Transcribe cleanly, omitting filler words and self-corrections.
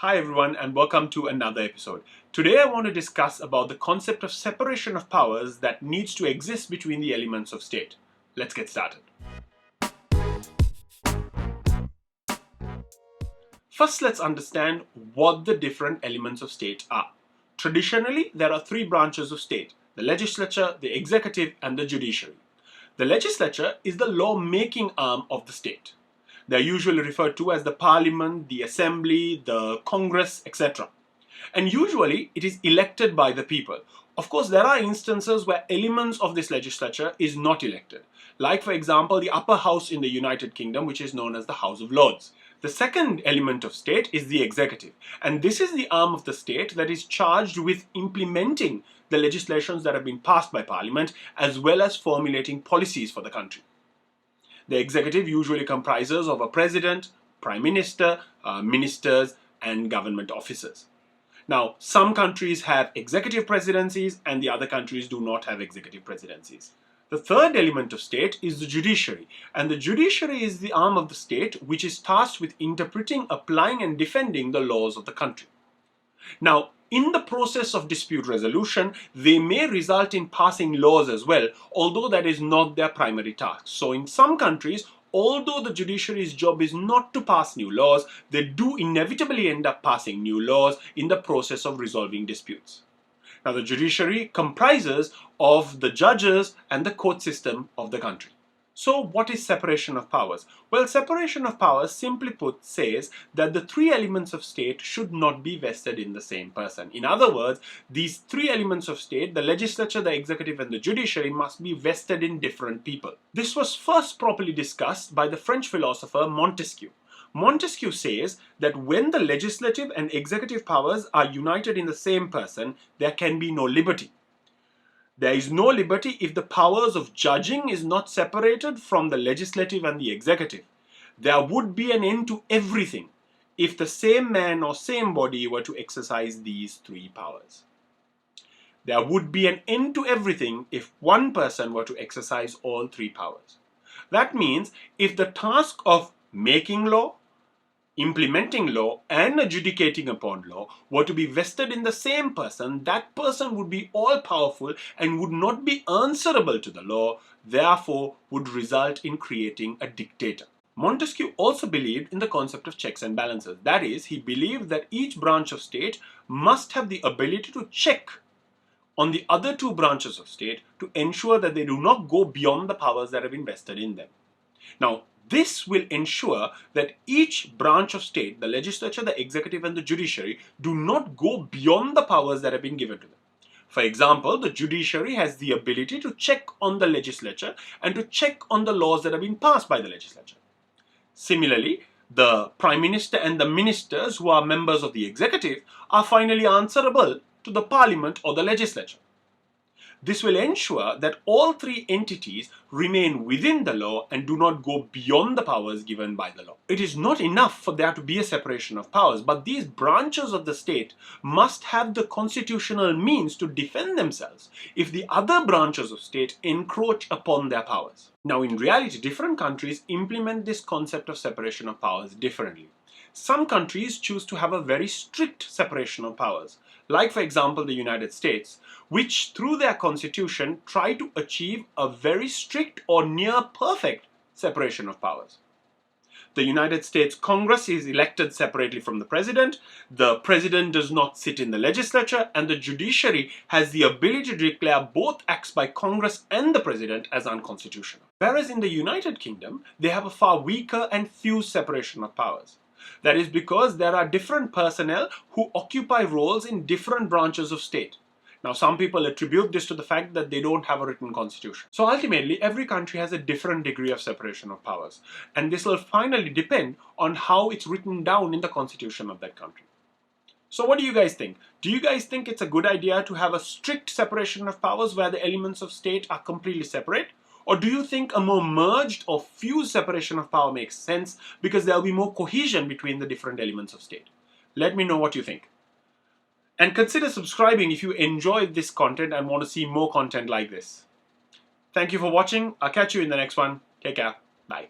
Hi everyone and welcome to another episode. Today I want to discuss about the concept of separation of powers that needs to exist between the elements of state. Let's get started. First, let's understand what the different elements of state are. Traditionally, there are three branches of state: the legislature, the executive, and the judiciary. The legislature is the law-making arm of the state. They are usually referred to as the parliament, the assembly, the congress, etc. And usually it is elected by the people. Of course, there are instances where elements of this legislature is not elected. Like, for example, the upper house in the United Kingdom, which is known as the House of Lords. The second element of state is the executive. And this is the arm of the state that is charged with implementing the legislations that have been passed by Parliament, as well as formulating policies for the country. The executive usually comprises of a president, prime minister, ministers, and government officers. Now, some countries have executive presidencies and the other countries do not have executive presidencies. The third element of state is the judiciary, and the judiciary is the arm of the state which is tasked with interpreting, applying, and defending the laws of the country. Now, in the process of dispute resolution, they may result in passing laws as well, although that is not their primary task. So in some countries, although the judiciary's job is not to pass new laws, they do inevitably end up passing new laws in the process of resolving disputes. Now, the judiciary comprises of the judges and the court system of the country. So, what is separation of powers? Well, separation of powers, simply put, says that the three elements of state should not be vested in the same person. In other words, these three elements of state, the legislature, the executive, and the judiciary, must be vested in different people. This was first properly discussed by the French philosopher Montesquieu. Montesquieu says that when the legislative and executive powers are united in the same person, there can be no liberty. There is no liberty if the powers of judging is not separated from the legislative and the executive. There would be an end to everything if the same man or same body were to exercise these three powers. There would be an end to everything if one person were to exercise all three powers. That means if the task of making law, implementing law, and adjudicating upon law were to be vested in the same person, that person would be all-powerful and would not be answerable to the law, therefore would result in creating a dictator. Montesquieu also believed in the concept of checks and balances. That is, he believed that each branch of state must have the ability to check on the other two branches of state to ensure that they do not go beyond the powers that have been vested in them. Now, this will ensure that each branch of state, the legislature, the executive, and the judiciary, do not go beyond the powers that have been given to them. For example, the judiciary has the ability to check on the legislature and to check on the laws that have been passed by the legislature. Similarly, the prime minister and the ministers who are members of the executive are finally answerable to the parliament or the legislature. This will ensure that all three entities remain within the law and do not go beyond the powers given by the law. It is not enough for there to be a separation of powers, but these branches of the state must have the constitutional means to defend themselves if the other branches of state encroach upon their powers. Now, in reality, different countries implement this concept of separation of powers differently. Some countries choose to have a very strict separation of powers, like, for example, the United States, which through their constitution try to achieve a very strict or near perfect separation of powers. The United States Congress is elected separately from the president does not sit in the legislature, and the judiciary has the ability to declare both acts by Congress and the president as unconstitutional. Whereas in the United Kingdom, they have a far weaker and fused separation of powers. That is because there are different personnel who occupy roles in different branches of state. Now, some people attribute this to the fact that they don't have a written constitution. So ultimately, every country has a different degree of separation of powers. And this will finally depend on how it's written down in the constitution of that country. So what do you guys think? Do you guys think it's a good idea to have a strict separation of powers where the elements of state are completely separate? Or do you think a more merged or fused separation of power makes sense because there will be more cohesion between the different elements of state? Let me know what you think. And consider subscribing if you enjoyed this content and want to see more content like this. Thank you for watching. I'll catch you in the next one. Take care. Bye.